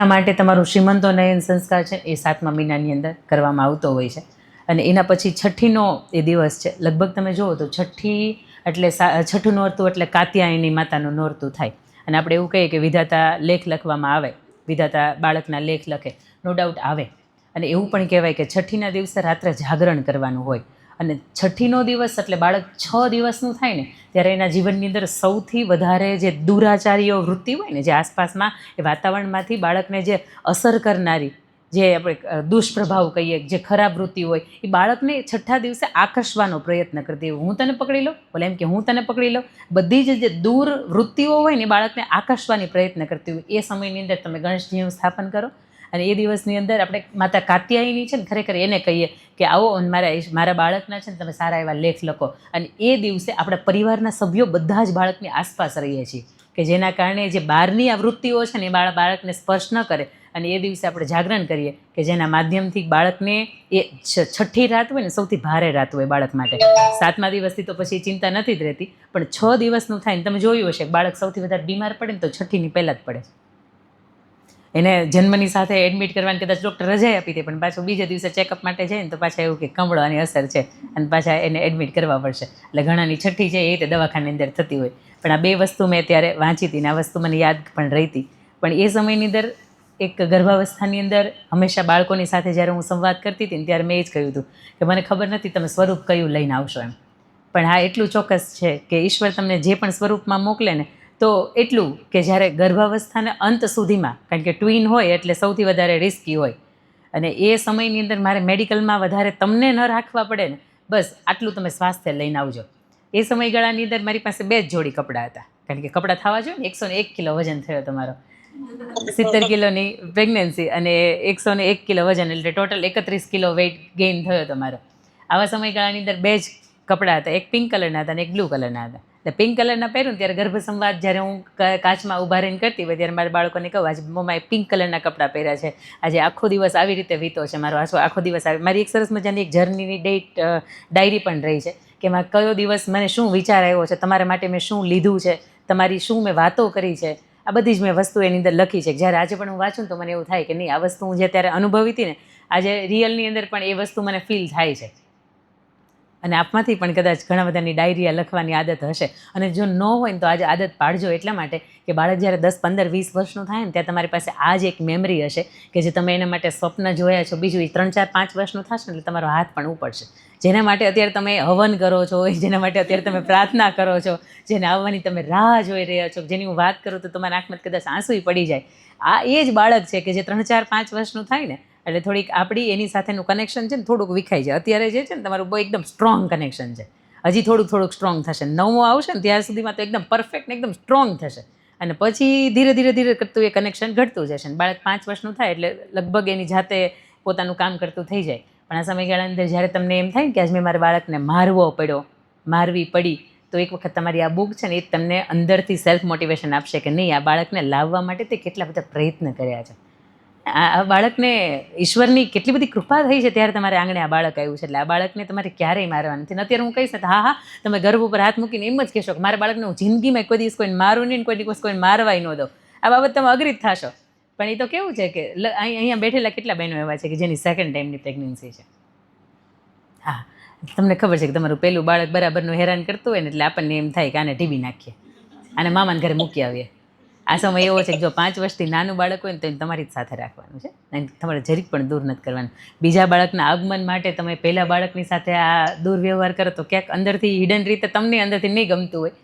આ માટે તમારું શ્રીમંતોનયન સંસ્કાર છે એ 7મા મહિનાની અંદર કરવામાં આવતો હોય છે. અને એના પછી છઠ્ઠીનો એ દિવસ છે. લગભગ તમે જુઓ તો છઠ્ઠી એટલે છઠ્ઠું નોરતું એટલે કાત્યાયની માતાનું નોરતું થાય. અને આપણે એવું કહીએ કે વિધાતા લેખ લખવામાં આવે, વિધાતા બાળકના લેખ લખે, નો ડાઉટ આવે. અને એવું પણ કહેવાય કે છઠ્ઠીના દિવસે રાત્રે જાગરણ કરવાનું હોય. અને છઠ્ઠીનો દિવસ એટલે બાળક 6 દિવસનું થાય ને ત્યારે એના જીવનની અંદર સૌથી વધારે જે દુરાચારીઓ વૃત્તિ હોય ને, જે આસપાસમાં એ વાતાવરણમાંથી બાળકને જે અસર કરનારી, જે આપણે દુષ્પ્રભાવ કહીએ, જે ખરાબ વૃત્તિ હોય, એ બાળકને છઠ્ઠા દિવસે આકર્ષવાનો પ્રયત્ન કરતી હોય. હું તને પકડી લઉં, બોલે એમ કે હું તને પકડી લઉં. બધી જે દૂર વૃત્તિઓ હોય ને એ બાળકને આકર્ષવાની પ્રયત્ન કરતી હોય. એ સમયની અંદર તમે ગણેશજીનું સ્થાપન કરો. અને એ દિવસની અંદર આપણે માતા કાત્યાયની છે ને, ખરેખર એને કહીએ કે આવો અને મારા બાળકના છે ને તમે સારા એવા લેખ લખો. અને એ દિવસે આપણા પરિવારના સભ્યો બધા જ બાળકની આસપાસ રહીએ છીએ, કે જેના કારણે જે બહારની આ વૃત્તિઓ છે ને એ બાળકને સ્પર્શ ન કરે. અને એ દિવસે આપણે જાગરણ કરીએ કે જેના માધ્યમથી બાળકને એ છઠ્ઠી રાત હોય ને સૌથી ભારે રાત હોય બાળક માટે. 7મા દિવસથી તો પછી ચિંતા નથી જ રહેતી, પણ 6 દિવસનું થાય ને તમે જોયું હશે બાળક સૌથી વધારે બીમાર પડે ને તો છઠ્ઠીની પહેલાં જ પડે છે. એને જન્મની સાથે એડમિટ કરવાની કદાચ ડૉક્ટર રજા આપી દે, પણ પાછું બીજા દિવસે ચેકઅપ માટે જાય ને તો પાછા એવું કે કમળોની અસર છે અને પાછા એને એડમિટ કરવા પડશે. એટલે ઘણાની છઠ્ઠી છે એ રીતે દવાખાનાની અંદર થતી હોય. પણ આ 2 વસ્તુ મેં ત્યારે વાંચી હતી ને આ વસ્તુ મને યાદ પણ રહી હતી. પણ એ સમયની અંદર એક ગર્ભાવસ્થાની અંદર હંમેશા બાળકોની સાથે જ્યારે હું સંવાદ કરતી હતી ને ત્યારે મેં એ જ કહ્યું હતું કે મને ખબર નથી તમે સ્વરૂપ કયું લઈને આવશો એમ, પણ હા એટલું ચોક્કસ છે કે ઈશ્વર તમને જે પણ સ્વરૂપમાં મોકલે ને તો એટલું કે જ્યારે ગર્ભાવસ્થાના અંત સુધીમાં, કારણ કે ટ્વિન હોય એટલે સૌથી વધારે રિસ્કી હોય, અને એ સમયની અંદર મારે મેડિકલમાં વધારે તમને ન રાખવા પડે ને, બસ આટલું તમે સ્વાસ્થ્ય લઈને આવજો. એ સમયગાળાની અંદર મારી પાસે 2 જ જોડી કપડાં હતા, કારણ કે કપડાં થવા જોઈએ ને. 101 કિલો વજન થયો તમારો, 70 કિલોની પ્રેગ્નન્સી અને 101 કિલો વજન, એટલે ટોટલ 31 કિલો વેઇટ ગેઇન થયો તમારો. આવા સમયગાળાની અંદર 2 જ કપડાં હતા, એક પિંક કલરના હતા અને એક બ્લુ કલરના હતા. એટલે પિંક કલરના પહેર્યું ત્યારે ગર્ભ સંવાદ જ્યારે હું કાચમાં ઊભા રહીને કરતી હોય ત્યારે મારા બાળકોને કહું આજે મમ્માએ પિંક કલરના કપડાં પહેર્યા છે, આજે આખો દિવસ આવી રીતે વીતો છે મારો, આખો દિવસ આવી. મારી એક સરસ મજાની એક જર્નીની ડાયરી પણ રહી છે કે એમાં કયો દિવસ મને શું વિચાર આવ્યો છે, તમારા માટે મેં શું લીધું છે, તમારી શું મેં વાતો કરી છે, આ બધી જ મેં વસ્તુ એની અંદર લખી છે. જ્યારે આજે પણ હું વાંચું તો મને એવું થાય કે નહીં, આ વસ્તુ હું જે ત્યારે અનુભવી હતી ને આજે રિયલની અંદર પણ એ વસ્તુ મને ફીલ થાય છે. અને આપમાંથી પણ કદાચ ઘણા બધાની ડાયરીયા લખવાની આદત હશે, અને જો ન હોય ને તો આજે આદત પાડજો. એટલા માટે કે બાળક જ્યારે 10, 15, 20 વર્ષનું થાય ને ત્યાં તમારી પાસે આ જ એક મેમરી હશે કે જે તમે એના માટે સ્વપ્ન જોયા છો. બીજું 3, 4, 5 વર્ષનું થશે ને એટલે તમારો હાથ પણ ઉપડશે. જેના માટે અત્યારે તમે હવન કરો છો, જેના માટે અત્યારે તમે પ્રાર્થના કરો છો, જેને આવવાની તમે રાહ જોઈ રહ્યા છો, જેની હું વાત કરું તો તમારા આંખમાં કદાચ આંસુય પડી જાય, આ એ જ બાળક છે કે જે 3, 4, 5 વર્ષનું થાય ને એટલે થોડીક આપણી એની સાથેનું કનેક્શન છે ને થોડુંક વિખાઈ જાય. અત્યારે જે છે ને તમારું બહુ એકદમ સ્ટ્રોંગ કનેક્શન છે, હજી થોડુંક સ્ટ્રોંગ થશે. 9મો આવશે ને ત્યાં સુધીમાં તો એકદમ પરફેક્ટ ને એકદમ સ્ટ્રોંગ થશે, અને પછી ધીરે કરતું એ કનેક્શન ઘટતું જશે. ને બાળક 5 વર્ષનું થાય એટલે લગભગ એની જાતે પોતાનું કામ કરતું થઈ જાય. પણ આ સમયગાળાની અંદર જ્યારે તમને એમ થાય કે આજ મેં મારા બાળકને મારવી પડી, તો એક વખત તમારી આ બુક છે ને એ તમને અંદરથી સેલ્ફ મોટિવેશન આપશે કે નહીં, આ બાળકને લાવવા માટે તે કેટલા બધા પ્રયત્ન કર્યા છે. આ બાળકને ઈશ્વરની કેટલી બધી કૃપા થઈ છે ત્યારે તમારે આંગણે આ બાળક આવ્યું છે. એટલે આ બાળકને તમારે ક્યારેય મારવાનું નથી. અત્યારે હું કહીશ ને હા તમે ગર્ભ ઉપર હાથ મૂકીને એમ જ કહેશો કે મારા બાળકને હું જિંદગીમાં કોઈ દિવસ કોઈને મારું નહીં, કોઈ દિવસ કોઈને મારવાય ન દો. આ બાબત તમે અગ્રી જ થશો. પણ એ તો કેવું છે કે અહીંયા બેઠેલા કેટલા બહેનો એવા છે કે જેની 2nd ટાઈમની પ્રેગ્નન્સી છે. હા, તમને ખબર છે કે તમારું પહેલું બાળક બરાબરનું હેરાન કરતું હોય ને એટલે આપણને એમ થાય કે આને ટીબી નાખીએ, આને મામાને ઘરે મૂકી આવીએ. આ સમય એવો છે કે જો 5 વર્ષથી નાનું બાળક હોય ને તો એને તમારી જ સાથે રાખવાનું છે, અને તમારે જરીક પણ દૂર નથી કરવાનું. બીજા બાળકના આગમન માટે તમે પહેલા બાળકની સાથે આ દુર્વ્યવહાર કરો તો ક્યાંક અંદરથી હિડન રીતે તમને અંદરથી નહીં ગમતું હોય.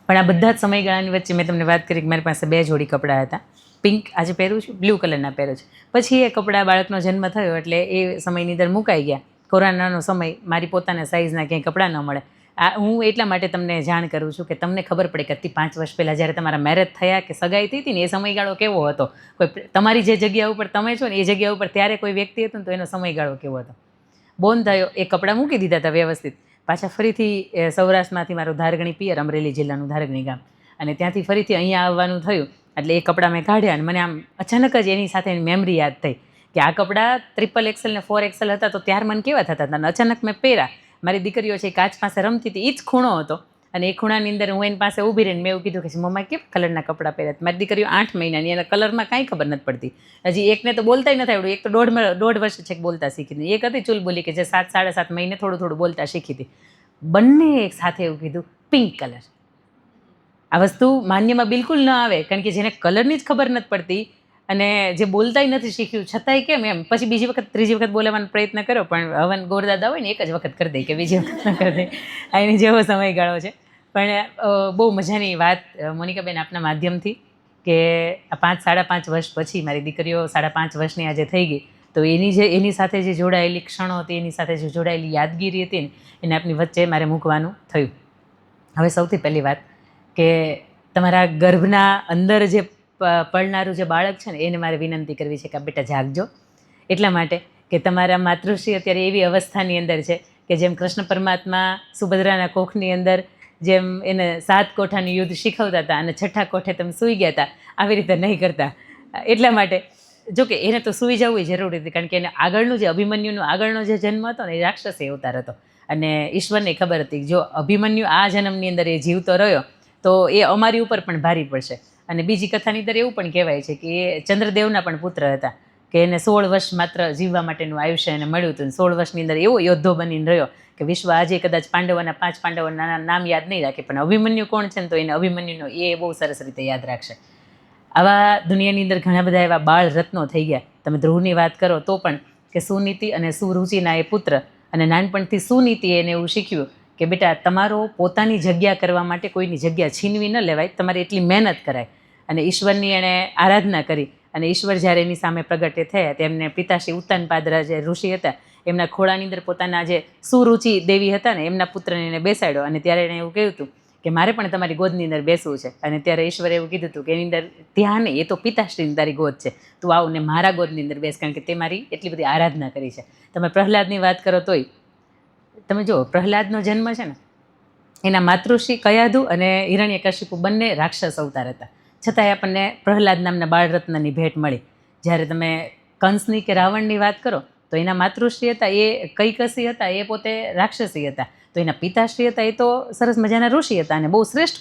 પણ આ બધા જ સમયગાળાની વચ્ચે મેં તમને વાત કરી કે મારી પાસે 2 જોડી કપડાં હતા. પિંક આજે પહેરું છું, બ્લુ કલરના પહેરું છું. પછી એ કપડાં બાળકનો જન્મ થયો એટલે એ સમયની અંદર મુકાઈ ગયા. કોરોનાનો સમય, મારી પોતાના સાઇઝના ક્યાંય કપડાં ન મળે. હું એટલા માટે તમને જાણ કરું છું કે તમને ખબર પડે કે 5 વર્ષ પહેલાં જ્યારે તમારા મેરેજ થયા કે સગાઈ થઈ હતી ને એ સમયગાળો કેવો હતો. કોઈ તમારી જે જગ્યા ઉપર તમે છો ને એ જગ્યા ઉપર ત્યારે કોઈ વ્યક્તિ હતું ને તો એનો સમયગાળો કેવો હતો. બોન થયો, એ કપડાં મૂકી દીધા હતા વ્યવસ્થિત. પાછા ફરીથી સૌરાષ્ટ્રમાંથી મારું ધારગણી પિયર, અમરેલી જિલ્લાનું ધારગણી ગામ, અને ત્યાંથી ફરીથી અહીંયા આવવાનું થયું. એટલે એ કપડાં મેં કાઢ્યા અને મને આમ અચાનક જ એની સાથે મેમરી યાદ થઈ કે આ કપડાં XXL ને 4XL હતા તો ત્યાર મને કેવા થતા હતા. અચાનક મેં પહેર્યા, મારી દીકરીઓ છે કાચ પાસે રમતી હતી, એ જ ખૂણો હતો અને એ ખૂણાની અંદર હું એની પાસે ઊભી રહીને મેં એવું કીધું કે મમ્મા કેમ કલરના કપડાં પહેર્યા? મારી દીકરીઓ 8 મહિનાની, એના કલરમાં કાંઈ ખબર નથી પડતી. હજી એકને તો બોલતાય નથી આવડ્યું, એક તો દોઢ વર્ષ છે બોલતા શીખી હતી. એક હતી ચૂલબુલી કે જે 7-7.5 મહિને થોડું થોડું બોલતા શીખી હતી. બંને એક સાથે એવું કીધું પિંક કલર. આ વસ્તુ માન્યમાં બિલકુલ ન આવે, કારણ કે જેને કલરની જ ખબર નથી પડતી અને જે બોલતાય નથી શીખ્યું છતાંય કેમ એમ પછી બીજી વખત ત્રીજી વખત બોલાવવાનો પ્રયત્ન કર્યો, પણ હવન ગોરદાદા હોય ને એક જ વખત કરી દે કે બીજી વખત ન કરી દે. આ એની જેવો સમયગાળો છે. પણ બહુ મજાની વાત મોનિકાબેન આપના માધ્યમથી કે આ 5-5.5 વર્ષ પછી મારી દીકરીઓ 5.5 વર્ષની આજે થઈ ગઈ, તો એની સાથે જે જોડાયેલી ક્ષણો હતી, એની સાથે જે જોડાયેલી યાદગીરી હતી ને, એને આપની વચ્ચે મારે મૂકવાનું થયું. હવે સૌથી પહેલી વાત કે તમારા ગર્ભના અંદર જે પડનારું જે બાળક છે ને, એને મારે વિનંતી કરવી છે કે બેટા જાગજો. એટલા માટે કે તમારા માતૃશ્રી અત્યારે એવી અવસ્થાની અંદર છે કે જેમ કૃષ્ણ પરમાત્મા સુભદ્રાના કોખની અંદર જેમ એને 7 કોઠાનું યુદ્ધ શીખવતા હતા અને 6ઠા કોઠે તમે સૂઈ ગયા હતા, આવી રીતે નહીં કરતા. એટલા માટે જોકે એને તો સૂઈ જવું જરૂરી હતી, કારણ કે એને આગળનું જે અભિમન્યુનો આગળનો જે જન્મ હતો ને, એ રાક્ષસી અવતાર હતો અને ઈશ્વરને ખબર હતી જો અભિમન્યુ આ જન્મની અંદર એ જીવતો રહ્યો તો એ અમારી ઉપર પણ ભારી પડશે. અને બીજી કથાની અંદર એવું પણ કહેવાય છે કે એ ચંદ્રદેવના પણ પુત્ર હતા, કે એને 16 વર્ષ માત્ર જીવવા માટેનું આયુષ્ય એને મળ્યું હતું. 16 વર્ષની અંદર એવો યોદ્ધો બનીને રહ્યો કે વિશ્વ આજે કદાચ પાંડવોના 5 પાંડવોના નામ યાદ નહીં રાખે, પણ અભિમન્યુ કોણ છે ને, તો એને અભિમન્યુનો એ બહુ સરસ રીતે યાદ રાખશે. આવા દુનિયાની અંદર ઘણા બધા એવા બાળ રત્નો થઈ ગયા. તમે ધ્રુવની વાત કરો તો પણ કે સુનીતિ અને સુરુચિના એ પુત્ર, અને નાનપણથી સુનીતિ એને એવું શીખ્યું કે બેટા તમારો પોતાની જગ્યા કરવા માટે કોઈની જગ્યા છીનવી ન લેવાય, તમારે એટલી મહેનત કરાય. અને ઈશ્વરની એણે આરાધના કરી અને ઈશ્વર જ્યારે એની સામે પ્રગટે થયા તેમને પિતાશ્રી ઉત્તાનપાદરા જે ઋષિ હતા એમના ખોળાની અંદર પોતાના જે સુરુચિ દેવી હતા ને, એમના પુત્રને એને બેસાડ્યો અને ત્યારે એણે એવું કહ્યું હતું કે મારે પણ તમારી ગોદની અંદર બેસવું છે. અને ત્યારે ઈશ્વરે એવું કીધું હતું કે એની અંદર ત્યાં નહીં, એ તો પિતાશ્રીની તારી ગોદ છે, તું આવ ને મારા ગોદની અંદર બેસ, કારણ કે તે મારી એટલી બધી આરાધના કરી છે. તમે પ્રહલાદની વાત કરો તોય તમે જુઓ, પ્રહલાદનો જન્મ છે ને, એના માતૃશ્રી કયાધુ અને હિરણ્યકશિપુ બંને રાક્ષસ અવતાર હતા, છતાંય આપણને પ્રહલાદ નામના બાળરત્નની ભેટ મળી. જ્યારે તમે કંસની કે રાવણની વાત કરો તો એના માતૃશ્રી હતા એ કૈકસી હતા, એ પોતે રાક્ષસી હતા. તો એના પિતાશ્રી હતા એ તો સરસ મજાના ઋષિ હતા અને બહુ શ્રેષ્ઠ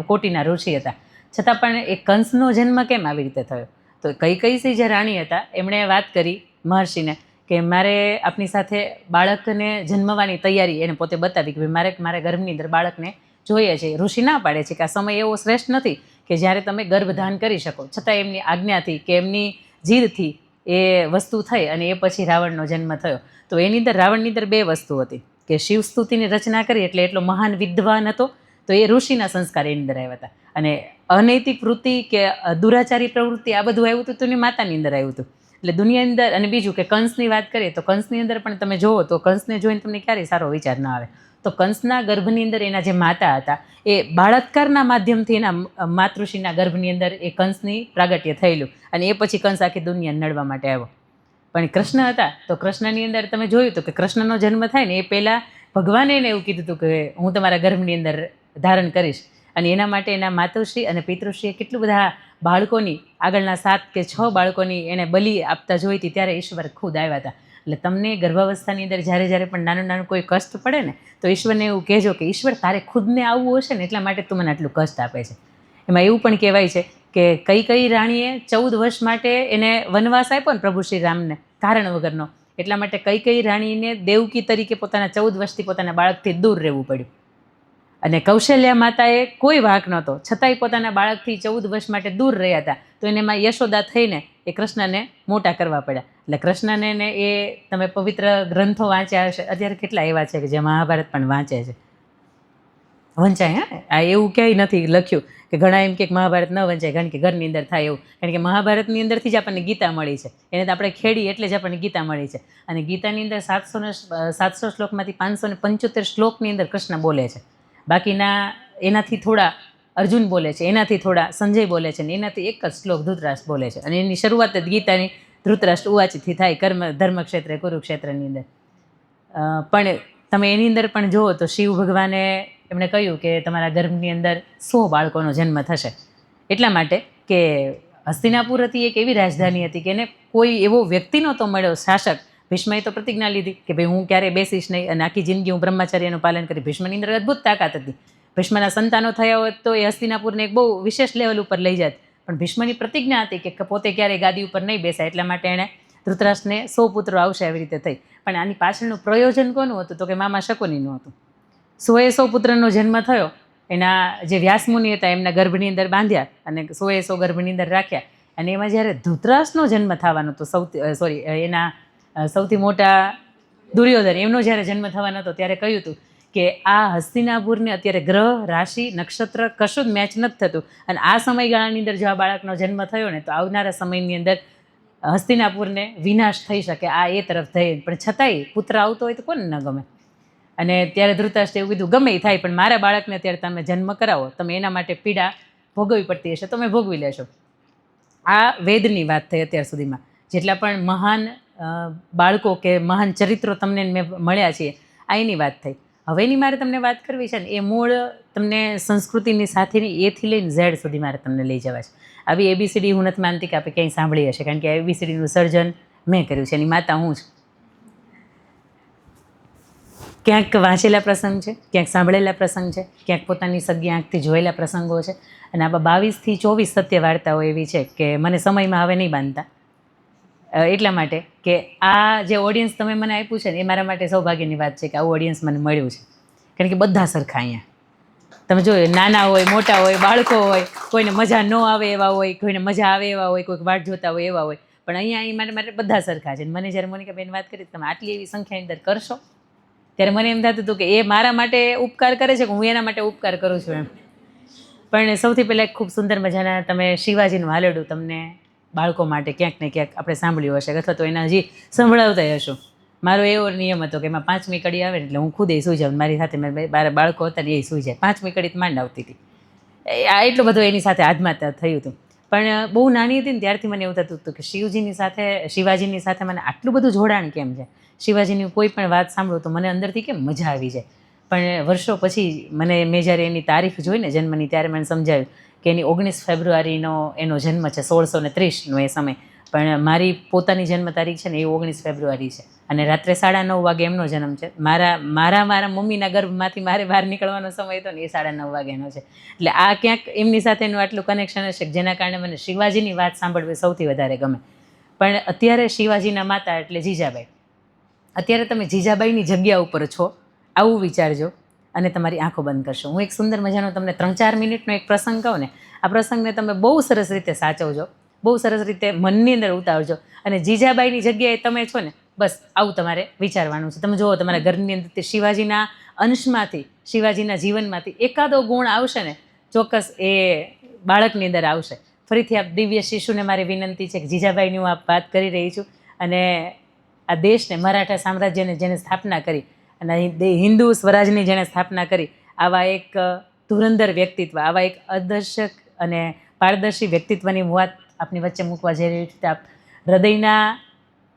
કોટીના ઋષિ હતા. છતાં પણ એ કંસનો જન્મ કેમ આવી રીતે થયો? તો કૈકસી જે રાણી હતા એમણે વાત કરી મહર્ષિને કે મારે આપની સાથે બાળકને જન્મવાની તૈયારી એને પોતે બતાવી કે મારે ગર્ભની અંદર બાળકને જોઈએ છે. ઋષિ ના પાડે છે કે આ સમય એવો શ્રેષ્ઠ નથી કે જ્યારે તમે ગર્ભધાન કરી શકો, છતાં એમની આજ્ઞાથી કે એમની જીદથી એ વસ્તુ થઈ અને એ પછી રાવણનો જન્મ થયો. તો એની અંદર રાવણની અંદર 2 વસ્તુ હતી કે શિવસ્તુતિની રચના કરી એટલે એટલો મહાન વિદ્વાન હતો, તો એ ઋષિના સંસ્કાર એની અંદર આવ્યા હતા. અને અનૈતિક વૃત્તિ કે દુરાચારી પ્રવૃત્તિ આ બધું આવ્યું હતું તો એની માતાની અંદર આવ્યું હતું. એટલે દુનિયાની અંદર, અને બીજું કે કંસની વાત કરીએ તો કંસની અંદર પણ તમે જુઓ તો કંસને જોઈને તમને ક્યારેય સારો વિચાર ન આવે. તો કંસના ગર્ભની અંદર એના જે માતા હતા એ બાળાત્કારના માધ્યમથી એના માતૃશ્રીના ગર્ભની અંદર એ કંસની પ્રાગટ્ય થયેલું અને એ પછી કંસ આખી દુનિયા નડવા માટે આવ્યો. પણ કૃષ્ણ હતા તો કૃષ્ણની અંદર તમે જોયું હતું કે કૃષ્ણનો જન્મ થાય ને એ પહેલાં ભગવાને એને એવું કીધું હતું કે હું તમારા ગર્ભની અંદર ધારણ કરીશ. અને એના માટે એના માતુશ્રી અને પિતૃશ્રીએ કેટલું બધા બાળકોની આગળના 7 કે 6 બાળકોની એને બલિ આપતા જોઈ હતી, ત્યારે ઈશ્વર ખુદ આવ્યા હતા. એટલે તમને ગર્ભાવસ્થાની અંદર જ્યારે પણ નાનું કોઈ કષ્ટ પડે ને તો ઈશ્વરને એવું કહેજો કે ઈશ્વર તારે ખુદને આવવું હશે ને એટલા માટે તું મને આટલું કષ્ટ આપે છે. એમાં એવું પણ કહેવાય છે કે કઈ રાણીએ 14 વર્ષ માટે એને વનવાસ આપ્યો ને પ્રભુ શ્રી રામને કારણ વગરનો, એટલા માટે કઈ રાણીને દેવકી તરીકે પોતાના 14 વર્ષથી પોતાના બાળકથી દૂર રહેવું પડ્યું. અને કૌશલ્યા માતાએ કોઈ વાંક નહોતો, છતાંય પોતાના બાળકથી 14 વર્ષ માટે દૂર રહ્યા હતા. તો એમાં યશોદા થઈને એ કૃષ્ણને મોટા કરવા પડ્યા. એટલે કૃષ્ણને એ તમે પવિત્ર ગ્રંથો વાંચ્યા હશે, અત્યારે કેટલા એવા છે કે જે મહાભારત પણ વાંચે છે, વંચાય. આ એવું ક્યાંય નથી લખ્યું કે ઘણા એમ કે મહાભારત ન વંચાય કારણ કે ઘરની અંદર થાય એવું, કારણ કે મહાભારતની અંદરથી જ આપણને ગીતા મળી છે. એને તો આપણે ખેડી એટલે જ આપણને ગીતા મળી છે. અને ગીતાની અંદર 700 શ્લોકમાંથી 575 શ્લોકની અંદર કૃષ્ણ બોલે છે. બાકીના એનાથી થોડા અર્જુન બોલે છે, એનાથી થોડા સંજય બોલે છે, અને એનાથી એક જ શ્લોક ધૃતરાષ્ટ્ર બોલે છે. અને એની શરૂઆત જ ગીતાની ધૃતરાષ્ટ્ર ઉવાચથી થાય ધર્મક્ષેત્રે કુરુક્ષેત્રની અંદર. પણ તમે એની અંદર પણ જુઓ તો શિવ ભગવાને એમણે કહ્યું કે તમારા ગર્ભની અંદર 100 બાળકોનો જન્મ થશે. એટલા માટે કે હસ્તિનાપુર હતી એક એવી રાજધાની હતી કે એને કોઈ એવો વ્યક્તિ નહોતો મળ્યો શાસક ભીષ્મએ તો પ્રતિજ્ઞા લીધી કે ભાઈ હું ક્યારેય બેસીશ નહીં અને આખી જિંદગી હું બ્રહ્મચર્યનું પાલન કરી. ભીષ્મની અંદર અદ્ભુત તાકાત હતી. ભીષ્મના સંતાનો થયા હોત તો એ હસ્તિનાપુરને એક બહુ વિશેષ લેવલ ઉપર લઈ જાત, પણ ભીષ્મની પ્રતિજ્ઞા હતી કે પોતે ક્યારેય ગાદી ઉપર નહીં બેસાય, એટલા માટે એણે ધૃતરાષ્ટ્રને 100 પુત્રો આવશે આવી રીતે થઈ. પણ આની પાછળનું પ્રયોજન કોનું હતું? તો કે મામા શકુનીનું હતું. 100 પુત્રનો જન્મ થયો. એના જે વ્યાસમુનિ હતા એમના ગર્ભની અંદર બાંધ્યા અને 100 ગર્ભની અંદર રાખ્યા. અને એમાં જ્યારે ધૃતરાષ્ટ્રનો જન્મ થવાનો હતો, એના સૌથી મોટા દુર્યોધન એમનો જ્યારે જન્મ થવાનો હતો ત્યારે કહ્યું હતું કે આ હસ્તિનાપુરને અત્યારે ગ્રહ, રાશિ, નક્ષત્ર કશું જ મેચ નથી થતું, અને આ સમયગાળાની અંદર જો આ બાળકનો જન્મ થયો ને તો આવનારા સમયની અંદર હસ્તિનાપુરને વિનાશ થઈ શકે, આ એ તરફ થઈ. પણ છતાંય પુત્ર આવતો હોય તો કોને ન ગમે. અને ત્યારે ધૃતરાષ્ટ્રે એવું કીધું, ગમે એ થાય પણ મારા બાળકને અત્યારે તમે જન્મ કરાવો, તમે એના માટે પીડા ભોગવવી પડતી હશે, તમે ભોગવી લેશો. આ વેદની વાત થઈ અત્યાર સુધીમાં. જેટલા પણ મહાન બાળકો કે મહાન ચરિત્રો તમને મેં મળ્યા છે, આ એની વાત થઈ. હવેની મારે તમને વાત કરવી છે ને એ મૂળ તમને સંસ્કૃતિની સાથેની એથી લઈને ઝેડ સુધી મારે તમને લઈ જવા છે. આવી ABCD હું નથી માનતી કે આપણે ક્યાંય સાંભળી હશે, કારણ કે ABCDનું સર્જન મેં કર્યું છે, એની માતા હું છું. ક્યાંક વાંચેલા પ્રસંગ છે, ક્યાંક સાંભળેલા પ્રસંગ છે, ક્યાંક પોતાની સગી આંખથી જોયેલા પ્રસંગો છે. અને આ 22 થી 24 સત્ય વાર્તાઓ એવી છે કે મને સમયમાં હવે નહીં બાંધતા. એટલા માટે કે આ જે ઓડિયન્સ તમે મને આપ્યું છે ને એ મારા માટે સૌભાગ્યની વાત છે કે આવું ઓડિયન્સ મને મળ્યું છે. કારણ કે બધા સરખા અહીંયા તમે જોયું, નાના હોય, મોટા હોય, બાળકો હોય, કોઈને મજા ન આવે એવા હોય, કોઈને મજા આવે એવા હોય, કોઈક વાટ જોતા હોય એવા હોય, પણ અહીંયા મારે માટે બધા સરખા છે. મને જ્યારે મોનિકાબેન વાત કરી તમે આટલી એવી સંખ્યાની અંદર કરશો ત્યારે મને એમ થતું હતું કે એ મારા માટે ઉપકાર કરે છે કે હું એના માટે ઉપકાર કરું છું એમ. પણ સૌથી પહેલાં એક ખૂબ સુંદર મજાના તમે શિવાજીનું હાલેડું તમને બાળકો માટે ક્યાંક ને ક્યાંક આપણે સાંભળ્યું હશે અથવા તો એના હજી સંભળાવતા હશો. મારો એવો નિયમ હતો કે એમાં 5મી કડી આવે ને એટલે હું ખુદ એ સૂઈ જાઉં, મારી સાથે મેં બાળકો હતા ને એ સૂઈ જાય. 5મી કડી માંડ આવતી હતી. આ એટલું બધું એની સાથે આત્મહત્યા થયું હતું. પણ બહુ નાની હતી ને ત્યારથી મને એવું થતું હતું કે શિવાજીની સાથે મને આટલું બધું જોડાણ કેમ છે. શિવાજીની કોઈ પણ વાત સાંભળું તો મને અંદરથી કેમ મજા આવી જાય. પણ વર્ષો પછી મેં જ્યારે એની તારીખ જોઈને જન્મની ત્યારે મને સમજાયું કે એની 19 ફેબ્રુઆરીનો એનો જન્મ છે, 1630નો એ સમય. પણ મારી પોતાની જન્મ તારીખ છે ને એ 19 ફેબ્રુઆરી છે અને રાત્રે 9:30 વાગે એમનો જન્મ છે. મારા મમ્મીના ગર્ભમાંથી મારે બહાર નીકળવાનો સમય હતો ને એ 9:30 વાગ્યાનો છે. એટલે આ ક્યાંક એમની સાથેનું આટલું કનેક્શન હશે જેના કારણે મને શિવાજીની વાત સાંભળવી સૌથી વધારે ગમે. પણ અત્યારે શિવાજીના માતા એટલે જીજાબાઈ. અત્યારે તમે જીજાબાઈની જગ્યા ઉપર છો આવું વિચારજો અને તમારી આંખો બંધ કરશો. હું એક સુંદર મજાનો તમને 3-4 મિનિટનો એક પ્રસંગ કહું ને, આ પ્રસંગને તમે બહુ સરસ રીતે સાચવજો, બહુ સરસ રીતે મનની અંદર ઉતારજો અને જીજાબાઈની જગ્યાએ તમે છો ને બસ આવું તમારે વિચારવાનું છે. તમે જુઓ તમારા ઘરની અંદર તે શિવાજીના અંશમાંથી, શિવાજીના જીવનમાંથી એકાદો ગુણ આવશે ને ચોક્કસ એ બાળકની અંદર આવશે. ફરીથી આ દિવ્ય શિશુને મારી વિનંતી છે કે જીજાબાઈની હું વાત કરી રહી છું અને આ દેશને, મરાઠા સામ્રાજ્યને જેને સ્થાપના કરી અને હિન્દુ સ્વરાજની જેણે સ્થાપના કરી, આવા એક ધુરંધર વ્યક્તિત્વ, આવા એક આદર્શક અને પારદર્શી વ્યક્તિત્વની વાત આપની વચ્ચે મૂકવા જઈ રહી છું. આપ હૃદયના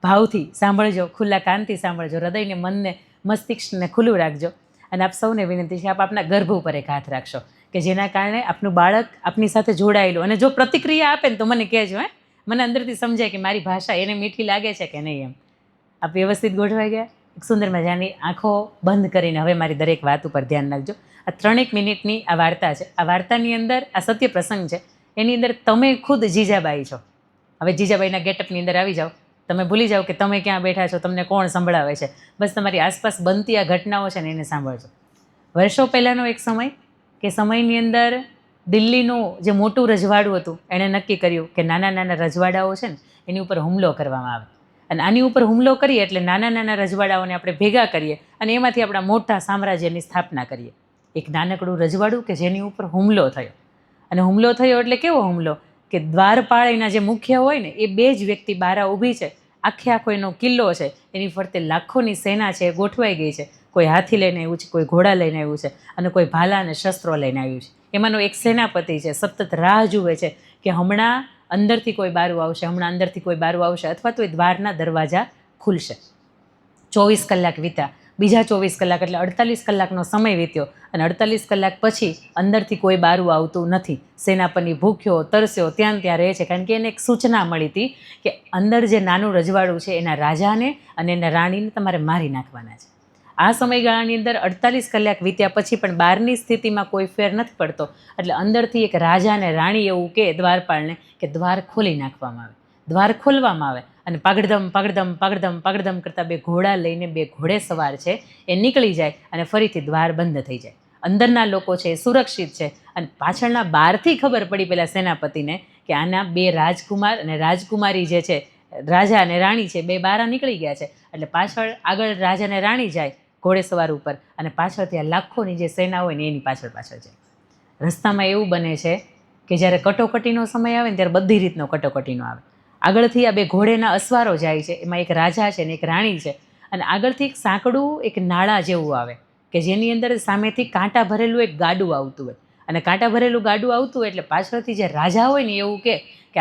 ભાવથી સાંભળજો, ખુલ્લા કાનથી સાંભળજો, હૃદયને, મનને, મસ્તિષ્કને ખુલ્લું રાખજો. અને આપ સૌને વિનંતી છે આપ આપના ગર્ભ ઉપર એક હાથ રાખશો કે જેના કારણે આપનું બાળક આપની સાથે જોડાયેલું, અને જો પ્રતિક્રિયા આપે ને તો મને કહેજો. મને અંદરથી સમજાય કે મારી ભાષા એને મીઠી લાગે છે કે નહીં એમ. આપ વ્યવસ્થિત ગોઠવાઈ ગયા? એક સુંદર મજાની આંખો બંધ કરીને હવે મારી દરેક વાત ઉપર ધ્યાન રાખજો. આ 3 મિનિટની આ વાર્તા છે. આ વાર્તાની અંદર આ સત્ય પ્રસંગ છે. એની અંદર તમે ખુદ જીજાબાઈ છો. હવે જીજાબાઈના ગેટઅપની અંદર આવી જાઓ. તમે ભૂલી જાઓ કે તમે ક્યાં બેઠા છો, તમને કોણ સંભળાવે છે. બસ તમારી આસપાસ બનતી આ ઘટનાઓ છે ને એને સાંભળજો. વર્ષો પહેલાંનો એક સમય કે સમયની અંદર દિલ્હીનું જે મોટું રજવાડું હતું એણે નક્કી કર્યું કે નાના નાના રજવાડાઓ છે ને એની ઉપર હુમલો કરવામાં આવે. અને આની ઉપર હુમલો કરીએ એટલે નાના નાના રજવાડાઓને આપણે ભેગા કરીએ અને એમાંથી આપણા મોટા સામ્રાજ્યની સ્થાપના કરીએ. એક નાનકડું રજવાડું કે જેની ઉપર હુમલો થયો. અને હુમલો થયો એટલે કેવો હુમલો કે દ્વારપાળ એના જે મુખ્ય હોય ને એ 2 જ વ્યક્તિ બારા ઊભી છે. આખો એનો કિલ્લો છે, એની ફરતે લાખોની સેના છે, ગોઠવાઈ ગઈ છે. કોઈ હાથી લઈને આવ્યું છે, કોઈ ઘોડા લઈને આવ્યું છે અને કોઈ ભાલા અને શસ્ત્રો લઈને આવ્યું છે. એમાંનો એક સેનાપતિ છે, સતત રાહ જુએ છે કે હમણાં અંદરથી કોઈ બારું આવશે, હમણાં અંદરથી કોઈ બારું આવશે અથવા તો એ દ્વારના દરવાજા ખુલશે. 24 કલાક વીત્યા બીજા 24 કલાક એટલે 48 કલાકનો સમય વીત્યો અને 48 કલાક પછી અંદરથી કોઈ બારું આવતું નથી. સેનાપતિ ભૂખ્યો તરસ્યો ત્યાં રહે છે, કારણ કે એને એક સૂચના મળી હતી કે અંદર જે નાનું રજવાડું છે એના રાજાને અને એના રાણીને તમારે મારી નાખવાના છે. આ સમયગાળાની અંદર 48 કલાક વીત્યા પછી પણ બહારની સ્થિતિમાં કોઈ ફેર નથી પડતો. એટલે અંદરથી એક રાજા અને રાણી એવું કહે દ્વારપાળને કે દ્વાર ખોલી નાખવામાં આવે, દ્વાર ખોલવામાં આવે અને પાગડધમ પાગડધમ પાગડધમ પાગડધમ કરતા 2 ઘોડા લઈને 2 ઘોડેસવાર છે એ નીકળી જાય અને ફરીથી દ્વાર બંધ થઈ જાય. અંદરના લોકો છે એ સુરક્ષિત છે અને પાછળના બહારથી ખબર પડી પેલા સેનાપતિને કે આના 2 રાજકુમાર અને રાજકુમારી જે છે, રાજા અને રાણી છે, 2 બહાર નીકળી ગયા છે. એટલે પાછળ આગળ રાજા અને રાણી જાય ઘોડેસવાર ઉપર અને પાછળથી આ લાખોની જે સેના હોય ને એની પાછળ જાય. રસ્તામાં એવું બને છે કે જ્યારે કટોકટીનો સમય આવે ને ત્યારે બધી રીતનો કટોકટીનો આવે. આગળથી આ 2 ઘોડેના અસવારો જાય છે, એમાં એક રાજા છે ને એક રાણી છે અને આગળથી એક સાંકડું એક નાળા જેવું આવે કે જેની અંદર સામેથી કાંટા ભરેલું એક ગાડું આવતું હોય અને કાંટા ભરેલું ગાડું આવતું હોય એટલે પાછળથી જે રાજા હોય ને એવું કે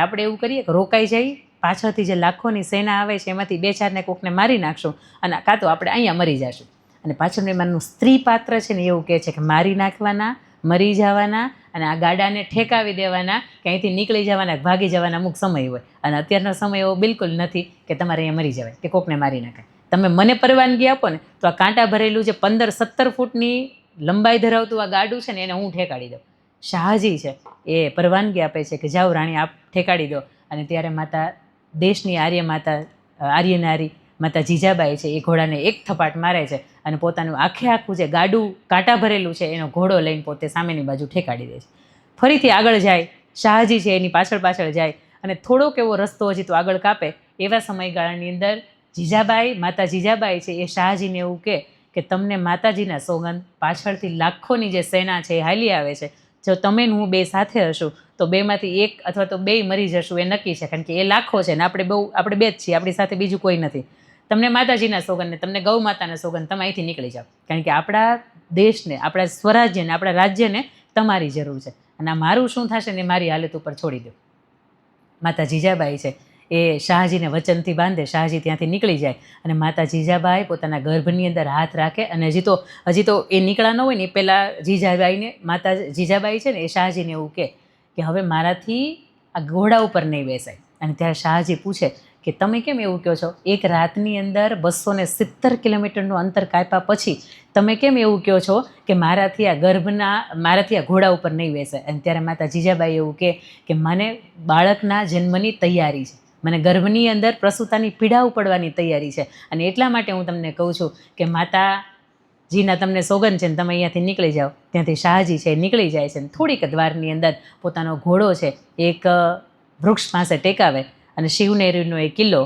આપણે એવું કરીએ કે રોકાઈ જઈએ, પાછળથી જે લાખોની સેના આવે છે એમાંથી 2-4ને કોકને મારી નાખશું અને કાં તો આપણે અહીંયા મરી જશું. અને પાછળનું એમાંનું સ્ત્રી પાત્ર છે ને એવું કહે છે કે મારી નાખવાના, મરી જવાના અને આ ગાડાને ઠેકાવી દેવાના કે અહીંથી નીકળી જવાના, ભાગી જવાના અમુક સમય હોય. અને અત્યારનો સમય એવો બિલકુલ નથી કે તમારે અહીંયા મરી જવાય કે કોકને મારી નાખાય. તમે મને પરવાનગી આપો ને તો આ કાંટા ભરેલું જે 15-17 ફૂટની લંબાઈ ધરાવતું આ ગાડું છે ને એને હું ઠેકાડી દઉં. શાહજી છે એ પરવાનગી આપે છે કે જાઓ રાણી આપ ઠેકાડી દો. અને ત્યારે માતા દેશની આર્ય નારી માતા જીજાબાઈ છે એ ઘોડાને એક થપાટ મારે છે અને પોતાનું આખું જે ગાડું કાંટા ભરેલું છે એનો ઘોડો લઈને પોતે સામેની બાજુ ઠેકાડી દે છે. ફરીથી આગળ જાય, શાહજી છે એની પાછળ જાય અને થોડોક એવો રસ્તો હજી તો આગળ કાપે એવા સમયગાળાની અંદર માતા જીજાબાઈ છે એ શાહજીને એવું કે તમને માતાજીના સોગંદ, પાછળથી લાખોની જે સેના છે એ હાલી આવે છે, જો તમે હું 2 સાથે હશું તો 2માંથી 1 અથવા તો 2 મરી જશું એ નક્કી છે, કારણ કે એ લાખો છે ને આપણે 2 જ છીએ, આપણી સાથે બીજું કોઈ નથી. તમને માતાજીના સોગંદ ને તમને ગૌ માતાના સોગંદ, તમે અહીંથી નીકળી જાઓ, કારણ કે આપણા દેશને, આપણા સ્વરાજ્યને, આપણા રાજ્યને તમારી જરૂર છે અને આ મારું શું થશે ને મારી હાલત ઉપર છોડી દો. માતા જીજાબાઈ છે એ શાહજીને વચનથી બાંધે, શાહજી ત્યાંથી નીકળી જાય અને માતા જીજાબાઈ પોતાના ગર્ભની અંદર હાથ રાખે અને હજી તો એ નીકળ્યા ન હોય ને એ પહેલાં માતા જીજાબાઈ છે ને એ શાહજીને એવું કે હવે મારાથી આ ઘોડા ઉપર નહીં બેસાય. અને ત્યારે શાહજી પૂછે કે તમે કેમ એવું કહો છો? એક રાતની અંદર 270 કિલોમીટરનું અંતર કાપ્યા પછી તમે કેમ એવું કહો છો કે મારાથી આ ઘોડા ઉપર નહીં બેસાય? અને ત્યારે માતા જીજાબાઈ એવું કે મને બાળકના જન્મની તૈયારી છે, મને ગર્ભની અંદર પ્રસૂતાની પીડા ઉપડવાની તૈયારી છે અને એટલા માટે હું તમને કહું છું કે માતાજીના તમને સોગંદ છે ને તમે અહીંયાથી નીકળી જાઓ. ત્યાંથી શાહજી છે નીકળી જાય છે અને થોડીક દ્વારની અંદર પોતાનો ઘોડો છે એક વૃક્ષ પાસે ટેકાવે અને શિવનેરીનો એ કિલ્લો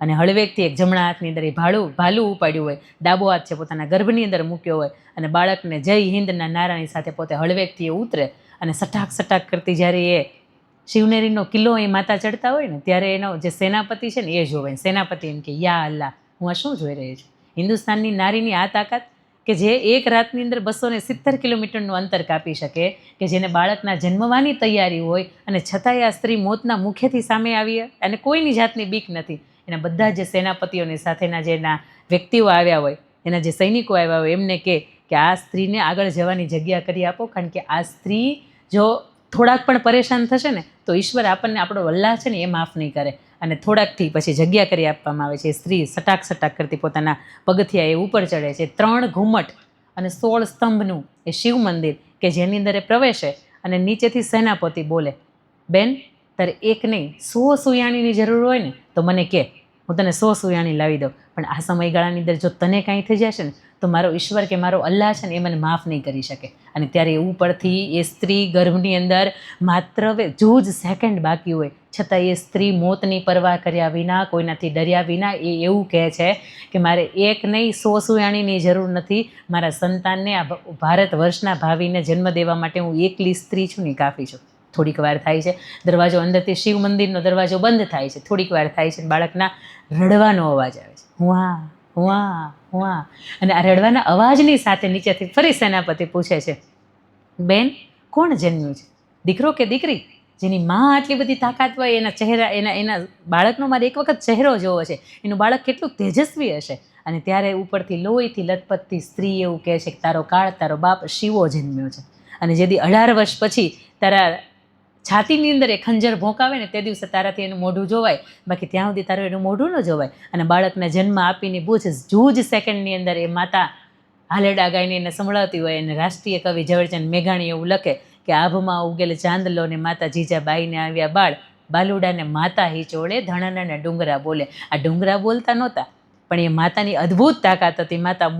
અને હળવેકથી એક જમણા હાથની અંદર એ ભાલું ઉપાડ્યું હોય, ડાબો હાથ છે પોતાના ગર્ભની અંદર મૂક્યો હોય અને બાળકને જય હિન્દના નારાની સાથે પોતે હળવેકથી એ ઉતરે અને સટાક કરતી જ્યારે એ શિવનેરીનો કિલ્લો એ માતા ચડતા હોય ને ત્યારે એનો જે સેનાપતિ છે ને એ જોવે. સેનાપતિ એમ કે યા અલ્લાહ, હું આ શું જોઈ રહી છું? હિન્દુસ્તાનની નારીની આ તાકાત કે જે એક રાતની અંદર 270 કિલોમીટરનું અંતર કાપી શકે, કે જેને બાળકના જન્મવાની તૈયારી હોય અને છતાંય આ સ્ત્રી મોતના મુખેથી સામે આવી અને કોઈની જાતની બીક નથી. એના બધા જે સેનાપતિઓની સાથેના જેના વ્યક્તિઓ આવ્યા હોય, એના જે સૈનિકો આવ્યા હોય એમને કે આ સ્ત્રીને આગળ જવાની જગ્યા કરી આપો, કારણ કે આ સ્ત્રી જો થોડાક પણ પરેશાન થશે ને તો ઈશ્વર આપણને, આપણો અલ્લાહ છે ને એ માફ નહીં કરે. અને થોડાકથી પછી જગ્યા કરી આપવામાં આવે છે. સ્ત્રી સટાક કરતી પોતાના પગથિયા એ ઉપર ચડે છે. 3 ઘુમ્મટ અને 16 સ્તંભનું એ શિવ મંદિર કે જેની અંદર એ પ્રવેશે અને નીચેથી સેનાપતિ બોલે, બેન તારે 1 નહીં 100 સુયાણીની જરૂર હોય ને તો મને કહે, હું તને 100 સુયાણી લાવી દઉં. પણ આ સમયગાળાની અંદર જો તને કાંઈ થઈ જશે ને તો મારો ઈશ્વર કે મારો અલ્લાહ છે ને એ મને માફ નહીં કરી શકે. અને ત્યારે એ ઉપરથી એ સ્ત્રી ગર્ભની અંદર માત્ર જૂજ સેકન્ડ બાકી હોય છતાં એ સ્ત્રી મોતની પરવા કર્યા વિના, કોઈનાથી ડર્યા વિના એ એવું કહે છે કે મારે 1 નહીં 100 સુયાણીની જરૂર નથી, મારા સંતાનને, આ ભારત વર્ષના ભાવિને જન્મ દેવા માટે હું એકલી સ્ત્રી છું ને કાફી છું. થોડીક વાર થાય છે, દરવાજો અંદરથી શિવ મંદિરનો દરવાજો બંધ થાય છે, થોડીક વાર થાય છે, બાળકના રડવાનો અવાજ આવે છે, હુઆ. અને આ રડવાના અવાજની સાથે નીચેથી ફરી સેનાપતિ પૂછે છે, બેન કોણ જન્મ્યું છે, દીકરો કે દીકરી? જેની માં આટલી બધી તાકાત હોય, એના ચહેરા, એના બાળકનો મારે એક વખત ચહેરો જોવો છે, એનું બાળક કેટલું તેજસ્વી હશે. અને ત્યારે ઉપરથી લોહીથી લથપથથી સ્ત્રી એવું કહે છે કે તારો કાળ તારો બાપ શિવો જન્મ્યો છે, અને જેથી 18 વર્ષ પછી તારા છાતીની અંદર એ ખંજર ભોંકાવે ને તે દિવસે તારાથી એનું મોઢું જોવાય, બાકી ત્યાં સુધી તારું એનું મોઢું ન જોવાય. અને બાળકને જન્મ આપીને જૂજ સેકન્ડની અંદર એ માતા હાલેડા ગાઈને એને સંભળાવતી હોય, અને રાષ્ટ્રીય કવિ ઝવેરચંદ મેઘાણી એવું લખે કે આભમાં ઉગેલ ચાંદલો ને માતા જીજાબાઈને આવ્યા બાળ, બાલુડાને માતા હિચોળે ધણનને ડુંગરા બોલે. આ ડુંગરા બોલતા નહોતા, પણ એ માતાની અદ્ભુત તાકાત હતી. માતા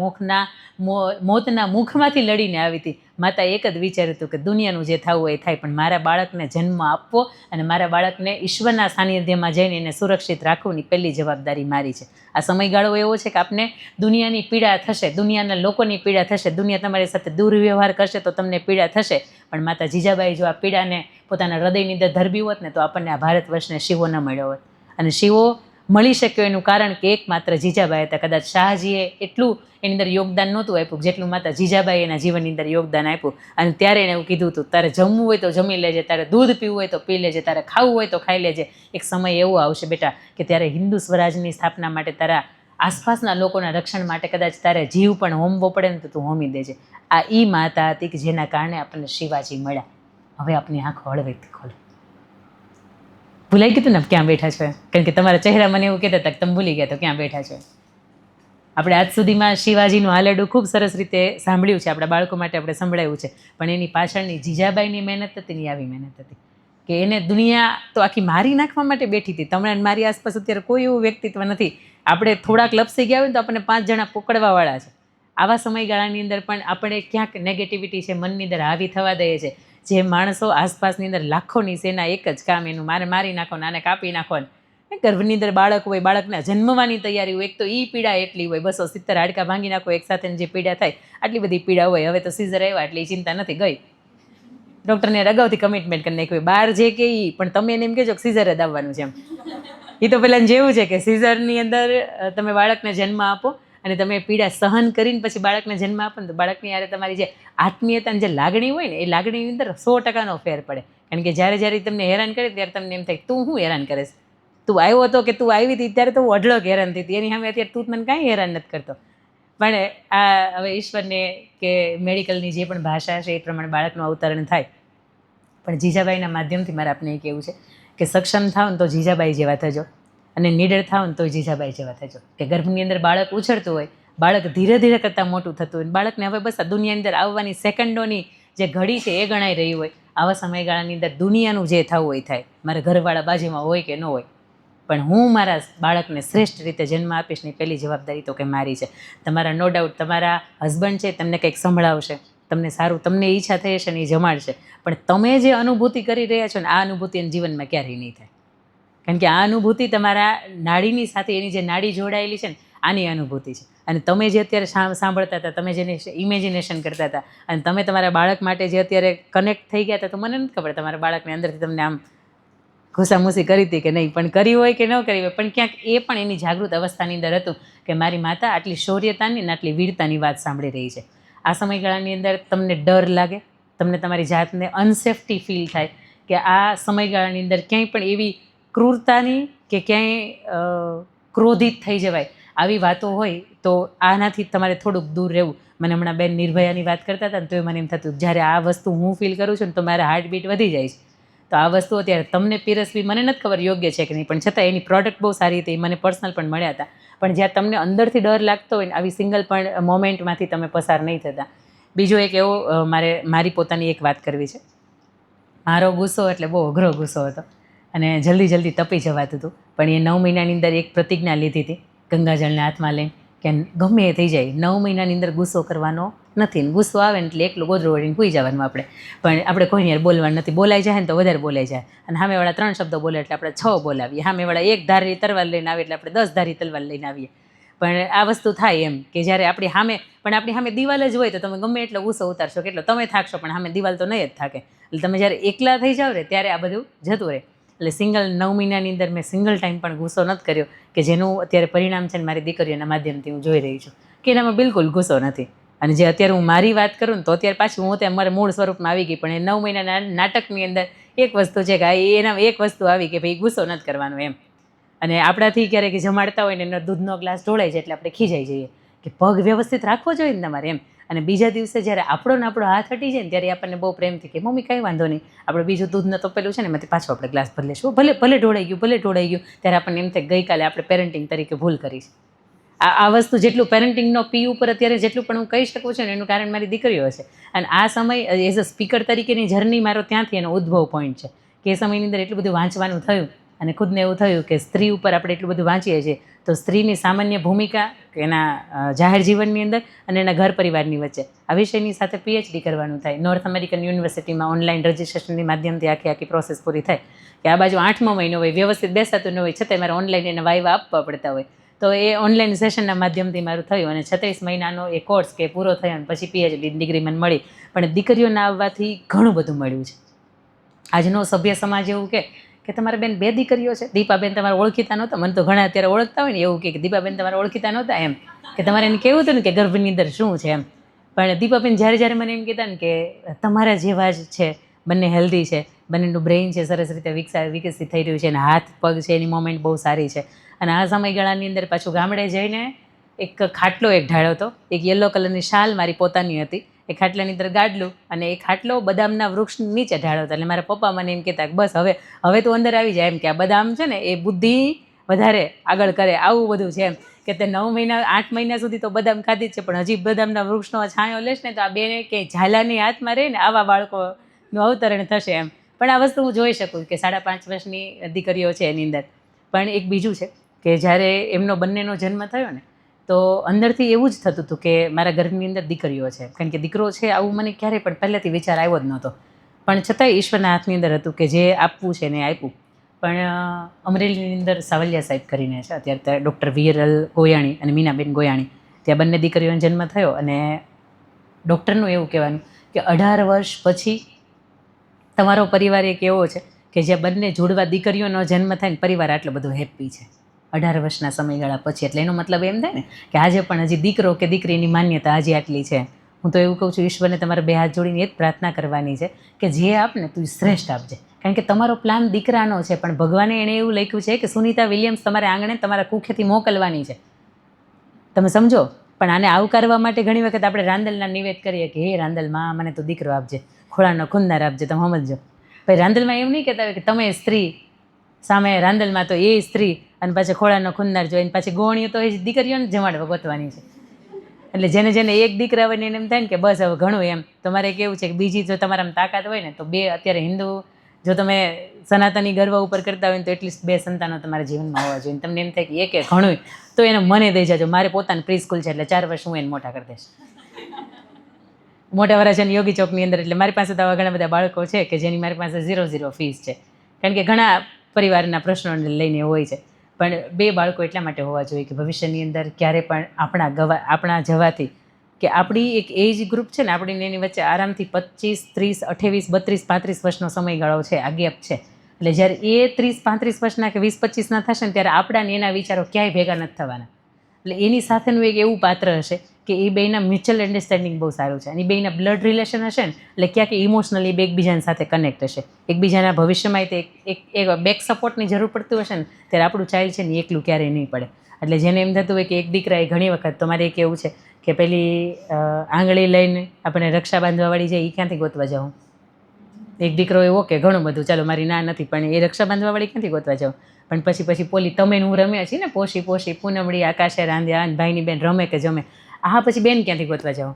મોતના મુખમાંથી લડીને આવી હતી. માતા એક જ વિચાર્યું હતું કે દુનિયાનું જે થવું હોય એ થાય, પણ મારા બાળકને જન્મ આપવો અને મારા બાળકને ઈશ્વરના સાનિધ્યમાં જઈને એને સુરક્ષિત રાખવાની પહેલી જવાબદારી મારી છે. આ સમયગાળો એવો છે કે આપને દુનિયાની પીડા થશે, દુનિયાના લોકોની પીડા થશે, દુનિયા તમારી સાથે દુર્વ્યવહાર કરશે તો તમને પીડા થશે, પણ માતા જીજાબાઈ જો આ પીડાને પોતાના હૃદયની અંદર ધરબી હોત ને તો આપણને આ ભારત વર્ષને શિવો ન મળ્યો હોત. અને શિવો મળી શક્યો એનું કારણ કે એકમાત્ર જીજાબાઈ હતા. કદાચ શાહજીએ એટલું એની અંદર યોગદાન નહોતું આપ્યું જેટલું માતા જીજાબાઈ એના જીવનની અંદર યોગદાન આપ્યું. અને ત્યારે એને એવું કીધું હતું, તારે જમવું હોય તો જમી લેજે, તારે દૂધ પીવું હોય તો પી લેજે, તારે ખાવું હોય તો ખાઈ લેજે. એક સમય એવો આવશે બેટા કે ત્યારે હિન્દુ સ્વરાજની સ્થાપના માટે, તારા આસપાસના લોકોના રક્ષણ માટે કદાચ તારે જીવ પણ હોમવો પડે ને તો તું હોમી દેજે. આ ઈ માતા હતી કે જેના કારણે આપણને શિવાજી મળ્યા. હવે આપણી આંખો હળવેથી ખોલે. ભૂલાઈ ગયું ને ક્યાં બેઠા છો? કારણ કે તમારા ચહેરા મને એવું કહેતા હતા કે તમે ભૂલી ગયા તો ક્યાં બેઠા છો. આપણે આજ સુધીમાં શિવાજીનું હાલેડું ખૂબ સરસ રીતે સાંભળ્યું છે, આપણા બાળકો માટે આપણે સંભળાવ્યું છે, પણ એની પાછળની જીજાબાઈની મહેનત હતી ને આવી મહેનત હતી કે એને દુનિયા તો આખી મારી નાખવા માટે બેઠી હતી. તમને મારી આસપાસ અત્યારે કોઈ એવું વ્યક્તિત્વ નથી. આપણે થોડાક લપસી ગયા હોય ને તો આપણને 5 જણા પકડવાવાળા છે. આવા સમયગાળાની અંદર પણ આપણે ક્યાંક નેગેટિવિટી છે મનની અંદર હાવી થવા દઈએ છે. જે માણસો આસપાસની અંદર લાખોની સેના એક જ કામ એનું, મારે મારી નાખો, આને કાપી નાખો. ગર્ભની અંદર બાળક હોય, બાળકને જન્મવાની તૈયારી હોય, એક તો એ પીડા એટલી હોય, 270 હાડકા ભાંગી નાખો એક સાથે જે પીડા થાય, આટલી બધી પીડા હોય. હવે તો સીઝર આવ્યા એટલે એ ચિંતા નથી ગઈ. ડૉક્ટરને અગાઉથી કમિટમેન્ટ કરી નાખ્યું, બહાર જે કે એ પણ તમે એને એમ કહેજો કે સીઝર જ આવવાનું છે એમ. એ તો પહેલાં જેવું છે કે સીઝરની અંદર તમે બાળકને જન્મ આપો અને તમે પીડા સહન કરીને પછી બાળકને જન્મ આપો ને તો બાળકની યારે તમારી જે આત્મીયતાની જે લાગણી હોય ને એ લાગણીની અંદર 100% ફેર પડે. કારણ કે જ્યારે તમને હેરાન કરે ત્યારે તમને એમ થાય તું શું હેરાન કરે છે, તું આવ્યો હતો કે તું આવી હતી ત્યારે તો હું અઢળક હેરાન થઈ હતી, એની સામે અત્યારે તું મને કાંઈ હેરાન નથી કરતો. પણ આ હવે ઈશ્વરને કે મેડિકલની જે પણ ભાષા છે એ પ્રમાણે બાળકનું અવતરણ થાય. પણ જીજાબાઈના માધ્યમથી મારે આપને એ કહેવું છે કે સક્ષમ થાવ ને તો જીજાબાઈ જેવા થજો, અને નીડર થાવ ને તો જીજાબાઈ જેવા થજો. કે ગર્ભની અંદર બાળક ઉછળતું હોય, બાળક ધીરે ધીરે કરતાં મોટું થતું હોય, બાળકને હવે બસ આ દુનિયાની અંદર આવવાની સેકન્ડોની જે ઘડી છે એ ગણાઈ રહી હોય. આવા સમયગાળાની અંદર દુનિયાનું જે થવું હોય થાય, મારે ઘરવાળા બાજુમાં હોય કે ન હોય, પણ હું મારા બાળકને શ્રેષ્ઠ રીતે જન્મ આપીશ ને પહેલી જવાબદારી તો કે મારી છે. તમારા નો ડાઉટ તમારા હસબન્ડ છે તમને કંઈક સંભળાવશે, તમને સારું, તમને ઈચ્છા થઈ હશે ને એ જમાડશે, પણ તમે જે અનુભૂતિ કરી રહ્યા છો ને આ અનુભૂતિ એના જીવનમાં ક્યારેય નહીં થાય. કારણ કે આ અનુભૂતિ તમારા નાડીની સાથે એની જે નાડી જોડાયેલી છે ને આની અનુભૂતિ છે. અને તમે જે અત્યારે સાંભળતા હતા, તમે જેને ઇમેજિનેશન કરતા હતા અને તમે તમારા બાળક માટે જે અત્યારે કનેક્ટ થઈ ગયા હતા, તો મને નથી ખબર તમારા બાળકને અંદરથી તમને આમ ઘુસામુસી કરી હતી કે નહીં, પણ કરી હોય કે ન કરી હોય, પણ ક્યાંક એ પણ એની જાગૃત અવસ્થાની અંદર હતું કે મારી માતા આટલી શૌર્યતાની અને આટલી વીરતાની વાત સાંભળી રહી છે. આ સમયગાળાની અંદર તમને ડર લાગે, તમને તમારી જાતને અનસેફ્ટી ફીલ થાય કે આ સમયગાળાની અંદર ક્યાંય પણ એવી ક્રૂરતાની કે ક્યાંય ક્રોધિત થઈ જવાય આવી વાતો હોય તો આનાથી તમારે થોડુંક દૂર રહેવું. મને હમણાં બેન નિર્ભયાની વાત કરતા હતા ને તો મને એમ થતું જ્યારે આ વસ્તુ હું ફીલ કરું છું ને તો મારા હાર્ટબીટ વધી જાય છે. તો આ વસ્તુ અત્યારે તમને પીરસવી મને નથી ખબર યોગ્ય છે કે નહીં, પણ છતાં એની પ્રોડક્ટ બહુ સારી હતી, મને પર્સનલ પણ મળ્યા હતા. પણ જ્યાં તમને અંદરથી ડર લાગતો હોય ને આવી સિંગલ પણ મોમેન્ટમાંથી તમે પસાર નહીં થતા. બીજો એક એવો મારી પોતાની એક વાત કરવી છે. મારો ગુસ્સો એટલે બહુ અઘરો ગુસ્સો હતો અને જલ્દી તપી જવાતું હતું, પણ એ 9 મહિનાની અંદર એક પ્રતિજ્ઞા લીધી હતી ગંગાજળને હાથમાં લઈને કે ગમે એ થઈ જાય 9 મહિનાની અંદર ગુસ્સો કરવાનો નથી. ને ગુસ્સો આવે ને એટલે એકલું ગોદરું વળીને સૂઈ જવાનું આપણે, પણ આપણે કોઈની યાર બોલવાનું નથી. બોલાઈ જાય ને તો વધારે બોલાઈ જાય, અને સામેવાળા 3 શબ્દો બોલે એટલે આપણે 6 બોલાવીએ, સામેવાળા 1 ધારી તલવાર લઈને આવે એટલે આપણે 10 ધારી તલવાર લઈને આવીએ. પણ આ વસ્તુ થાય એમ કે જ્યારે આપણી સામે દિવાલ જ હોય તો તમે ગમે એટલો ગુસ્સો ઉતારશો, કેટલો તમે થાકશો, પણ સામે દિવાલ તો નહીં જ થાકે. એટલે તમે જ્યારે એકલા થઈ જાવ ને ત્યારે આ બધું જતું રહે. એટલે 9 મહિનાની અંદર મેં સિંગલ ટાઈમ પણ ગુસ્સો નથી કર્યો, કે જેનું અત્યારે પરિણામ છે ને મારી દીકરીઓના માધ્યમથી હું જોઈ રહી છું કે એનામાં બિલકુલ ગુસ્સો નથી. અને જે અત્યારે હું મારી વાત કરું ને તો અત્યારે પાછું હું ત્યાં મારા મૂળ સ્વરૂપમાં આવી ગઈ, પણ એ 9 મહિનાના નાટકની અંદર એક વસ્તુ છે કે એનામાં એક વસ્તુ આવી કે ભાઈ ગુસ્સો નથી કરવાનો એમ. અને આપણાથી ક્યારેક જમાડતા હોય ને એનો દૂધનો ગ્લાસ ઢોળાઈ જાય એટલે આપણે ખીજાઈ જઈએ કે પગ વ્યવસ્થિત રાખવો જોઈએ ને તમારે એમ. અને બીજા દિવસે જ્યારે આપણો હાથ હટી જાય ને ત્યારે આપણને બહુ પ્રેમથી કે મમ્મી કંઈ વાંધો નહીં, આપણે બીજું દૂધનું તપેલું છે ને એમાંથી પાછો આપણે ગ્લાસ ભરી લઈશું, ભલે ભલે ઢોળાઈ ગયું, ત્યારે આપણને એમ થાય ગઈકાલે આપણે પેરેન્ટિંગ તરીકે ભૂલ કરી છે. આ વસ્તુ જેટલું પેરેન્ટિંગનો પી ઉપર અત્યારે જેટલું પણ હું કહી શકું છું ને એનું કારણ મારી દીકરીઓ છે. અને આ સમય એઝ અ સ્પીકર તરીકેની જર્ની મારો ત્યાંથી એનો ઉદ્ભવ પોઈન્ટ છે કે એ સમયની અંદર એટલું બધું વાંચવાનું થયું અને ખુદને એવું થયું કે સ્ત્રી ઉપર આપણે એટલું બધું વાંચીએ છીએ તો સ્ત્રીની સામાન્ય ભૂમિકા એના જાહેર જીવનની અંદર અને એના ઘર પરિવારની વચ્ચે આ વિષયની સાથે પીએચડી કરવાનું થાય. નોર્થ અમેરિકન યુનિવર્સિટીમાં ઓનલાઈન રજિસ્ટ્રેશનની માધ્યમથી આખી પ્રોસેસ પૂરી થાય કે આ બાજુ 8મો મહિનો હોય, વ્યવસ્થિત બેસાતું ન હોય, છતાંય મારે ઓનલાઈન એના વાઇવા આપવા પડતા હોય. તો એ ઓનલાઈન સેશનના માધ્યમથી મારું થયું અને 36 મહિનાનો એ કોર્સ કે પૂરો થયો અને પછી પીએચડી ડિગ્રી મને મળી. પણ દીકરીઓના આવવાથી ઘણું બધું મળ્યું છે. આજનો સભ્ય સમાજ એવું કે તમારે બેન 2 દીકરીઓ છે, દીપાબેન તમારે ઓળખીતા નહોતા, મને તો ઘણા અત્યારે ઓળખતા હોય ને એવું કે દીપાબેન તમારે ઓળખીતા નહોતા એમ કે તમારે એને કેવું હતું ને કે ગર્ભની અંદર શું છે એમ. પણ દીપાબેન જ્યારે મને એમ કહેતા ને કે તમારા જેવા જ છે, બંને હેલ્ધી છે, બંનેનું બ્રેઇન છે સરસ રીતે વિકસિત થઈ રહ્યું છે અને હાથ પગ છે એની મોમેન્ટ બહુ સારી છે. અને આ સમયગાળાની અંદર પાછું ગામડે જઈને એક ખાટલો ઢાળ્યો હતો, એક યલો કલરની શાલ મારી પોતાની હતી, એ ખાટલાની અંદર ગાડલું અને એ ખાટલો બદામના વૃક્ષ નીચે ઢાળ્યો હતો. એટલે મારા પપ્પા મને એમ કહેતા બસ હવે તું અંદર આવી જાય એમ કે આ બદામ છે ને એ બુદ્ધિ વધારે આગળ કરે, આવું બધું છે એમ કે તે 9 મહિના 8 મહિના સુધી તો બદામ ખાધી જ છે પણ હજી બદામના વૃક્ષનો છાંયો લેશ ને તો આ બેને ક્યાંય ઝાલાની હાથમાં રહે ને આવા બાળકોનું અવતરણ થશે એમ. પણ આ વસ્તુ હું જોઈ શકું કે 5.5 વર્ષની દીકરીઓ છે એની અંદર. પણ એક બીજું છે કે જ્યારે એમનો બંનેનો જન્મ થયો ને તો અંદરથી એવું જ થતું હતું કે મારા ઘરની અંદર દીકરીઓ છે, કારણ કે દીકરો છે આવું મને ક્યારેય પણ પહેલેથી વિચાર આવ્યો જ નહોતો. પણ છતાંય ઈશ્વરના હાથની અંદર હતું કે જે આપવું છે એને આપ્યું. પણ અમરેલીની અંદર સાવલિયા સાહેબ કરીને છે અત્યારે ડૉક્ટર વિરલ ગોયાણી અને મીનાબેન ગોયાણી, ત્યાં બંને દીકરીઓનો જન્મ થયો અને ડૉક્ટરનું એવું કહેવાનું કે 18 વર્ષ પછી તમારો પરિવાર એક એવો છે કે જ્યાં બંને જોડવા દીકરીઓનો જન્મ થાય ને પરિવાર આટલો બધો હેપી છે 18 વર્ષના સમયગાળા પછી. એટલે એનો મતલબ એમ થાય ને કે આજે પણ હજી દીકરો કે દીકરીની માન્યતા આજે આટલી છે. હું તો એવું કહું છું ઈશ્વરને તમારે 2 હાથ જોડીને એ જ પ્રાર્થના કરવાની છે કે જે આપને તું શ્રેષ્ઠ આપજે, કારણ કે તમારો પ્લાન દીકરાનો છે પણ ભગવાને એણે એવું લખ્યું છે કે સુનિતા વિલિયમ્સ તમારે આંગણે તમારા કુખેથી મોકલવાની છે. તમે સમજો. પણ આને આવકારવા માટે ઘણી વખત આપણે રાંદલના નિવેદ કરીએ કે હે રાંદલમાં મને તો દીકરો આપજે, ખોળાનો ખુંદાર આપજે. તમે સમજો ભાઈ રાંદલમાં એમ નહીં કહેતા હોય કે તમે સ્ત્રી સામે રાંદલમાં તો એ સ્ત્રી અને પાછી ખોળાનો ખુંદાર જોઈને પાછી ગોણીઓ તો એ દીકરીઓને જમાડવા ગોતવાની છે. એટલે જેને એક દીકરા હોય ને એને એમ થાય ને કે બસ હવે ઘણું એમ. તમારે કેવું છે કે બીજી જો તમારામાં તાકાત હોય ને તો 2 અત્યારે હિન્દુ જો તમે સનાતની ગર્વ ઉપર કરતા હોય ને તો એટલીસ્ટ 2 સંતાનો તમારા જીવનમાં હોવા જોઈએ. તમને એમ થાય કે એક ઘણું તો એને મને દઈ જજો, મારે પોતાનું પ્રી સ્કૂલ છે એટલે 4 વર્ષ હું એને મોટા કરી દઈશ. મોટા વરાછાની યોગી ચોકની અંદર. એટલે મારી પાસે તો આવા ઘણા બધા બાળકો છે કે જેની મારી પાસે 0 ફીસ છે, કારણ કે ઘણા પરિવારના પ્રશ્નોને લઈને હોય છે. પણ 2 બાળકો એટલા માટે હોવા જોઈએ કે ભવિષ્યની અંદર ક્યારે પણ આપણા જવાથી કે આપણી એક એજ ગ્રુપ છે ને આપણી એની વચ્ચે આરામથી 25, 30, 28, 32, 35 વર્ષનો સમયગાળો છે, આ ગેપ છે. એટલે જ્યારે એ 30, 35 વર્ષના કે 20, 25ના થશે ને ત્યારે આપણાને એના વિચારો ક્યાંય ભેગા નથી થવાના. એટલે એની સાથેનું એક એવું પાત્ર હશે કે એ બેના મ્યુચ્યુઅલ અન્ડરસ્ટેન્ડિંગ બહુ સારું છે અને એ બેના બ્લડ રિલેશન હશે ને એટલે ક્યાંક ઇમોશનલી એકબીજાની સાથે કનેક્ટ હશે. એકબીજાના ભવિષ્યમાં તે એક બેક સપોર્ટની જરૂર પડતું હશે ને ત્યારે આપણું ચાઇલ્ડ છે ને એકલું ક્યારેય નહીં પડે. એટલે જેને એમ થતું હોય કે એક દીકરા એ ઘણી વખત તમારે એક એવું છે કે પેલી આંગળી લઈને આપણે રક્ષા બાંધવાવાળી છે એ ક્યાંથી ગોતવા જાઉં. એક દીકરો એવો કે ઘણું બધું ચાલો મારી ના નથી પણ એ રક્ષા બાંધવાવાળી ક્યાંથી ગોતવા જાઉં. પણ પછી પોલી તમે હું રમ્યા છીએ ને પોષી પૂનમડી આકાશે રાંધ્યા ભાઈની બેન રમે કે જમે, આ પછી બેન ક્યાંથી ગોતવા જાઓ.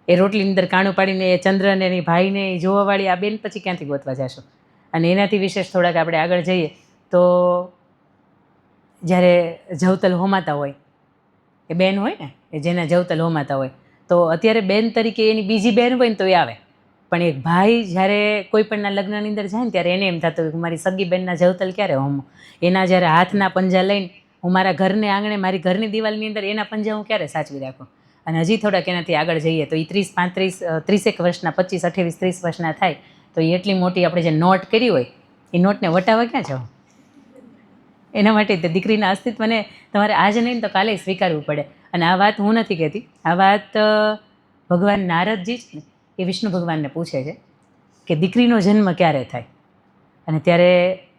એ રોટલીની અંદર કાણું પાડીને એ ચંદ્રને એની ભાઈને જોવાવાળી આ બેન પછી ક્યાંથી ગોતવા જશો. અને એનાથી વિશેષ થોડાક આપણે આગળ જઈએ તો જ્યારે જવતલ હોમાતા હોય એ બેન હોય ને એ જેના જવતલ હોમાતા હોય તો અત્યારે બેન તરીકે એની બીજી બેન હોય ને તો એ આવે. પણ એક ભાઈ જ્યારે કોઈ પણના લગ્નની અંદર જાય ને ત્યારે એને એમ થતું હોય કે મારી સગી બેનના જવતલ ક્યારે હોમો. એના જ્યારે હાથના પંજા લઈને હું મારા ઘરને આંગણે મારી ઘરની દિવાલની અંદર એના પંજા હું ક્યારે સાચવી રાખું. અને હજી થોડાક એનાથી આગળ જઈએ તો એ 30, 35, 30 વર્ષના 25, 28, 30 વર્ષના થાય તો એ એટલી મોટી આપણે જે નોટ કરી હોય એ નોટને વટાવવા ક્યાં જાઓ. એના માટે તે દીકરીના અસ્તિત્વને તમારે આજે નહીં તો કાલે સ્વીકારવું પડે. અને આ વાત હું નથી કહેતી, આ વાત ભગવાન નારદજી છે ને એ વિષ્ણુ ભગવાનને પૂછે છે કે દીકરીનો જન્મ ક્યારે થાય. અને ત્યારે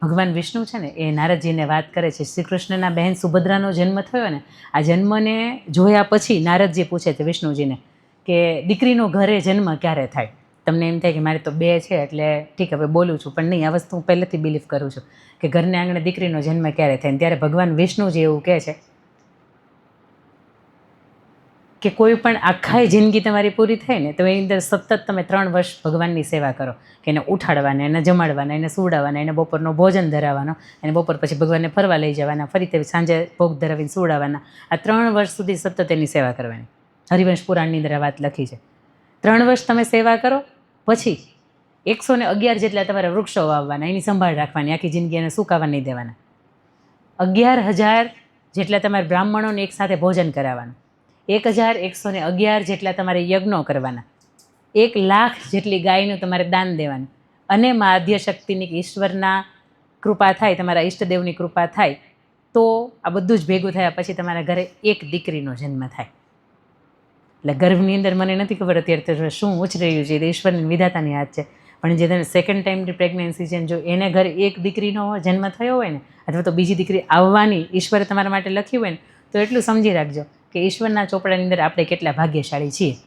ભગવાન વિષ્ણુ છે ને એ નારદજીને વાત કરે છે, શ્રી કૃષ્ણના બહેન સુભદ્રાનો જન્મ થયો ને, આ જન્મને જોયા પછી નારદજી પૂછે છે વિષ્ણુજીને કે દીકરીનો ઘરે જન્મ ક્યારે થાય? તમને એમ થાય કે મારે તો 2 છે એટલે ઠીક હવે બોલું છું, પણ નહીં, આ વસ્તુ હું પહેલેથી બિલીવ કરું છું કે ઘરને આંગણે દીકરીનો જન્મ ક્યારે થાય. ને ત્યારે ભગવાન વિષ્ણુજી એવું કહે છે કે કોઈ પણ આખાય જિંદગી તમારી પૂરી થાય ને તો એની અંદર સતત તમે 3 વર્ષ ભગવાનની સેવા કરો, કે એને ઉઠાડવાના, એને જમાડવાના, એને સુવડાવવાના, એને બપોરનો ભોજન ધરાવવાનો, એને બપોર પછી ભગવાનને ફરવા લઈ જવાના, ફરી તે સાંજે ભોગ ધરાવીને સુવડાવવાના. આ 3 વર્ષ સુધી સતત એની સેવા કરવાની. હરિવંશ પુરાણની અંદર આ વાત લખી છે. 3 વર્ષ તમે સેવા કરો પછી 111 જેટલા તમારા વૃક્ષો વાવવાના, એની સંભાળ રાખવાની, આખી જિંદગી એને સુકાવા નહીં દેવાના. 11,000 જેટલા તમારે બ્રાહ્મણોને એકસાથે ભોજન કરાવવાનું, 1,111 જેટલા તમારે યજ્ઞો કરવાના, 1,00,000 જેટલી ગાયનું તમારે દાન દેવાનું, અને મા આદ્યશક્તિની ઈશ્વરના કૃપા થાય, તમારા ઈષ્ટદેવની કૃપા થાય તો આ બધું જ ભેગું થયા પછી તમારા ઘરે એક દીકરીનો જન્મ થાય. એટલે ગર્ભની અંદર મને નથી ખબર અત્યારે તો શું ઉછરી રહ્યું છે, એ ઈશ્વરની વિધાતાની હાથ છે. પણ જે તમે સેકન્ડ ટાઈમની પ્રેગ્નન્સી છે, જો એને ઘરે એક દીકરીનો જન્મ થયો હોય ને, અથવા તો બીજી દીકરી આવવાની ઈશ્વરે તમારા માટે લખી હોય ને, તો એટલું સમજી રાખજો કે ઈશ્વરના ચોપડાની અંદર આપણે કેટલા ભાગ્યશાળી છીએ.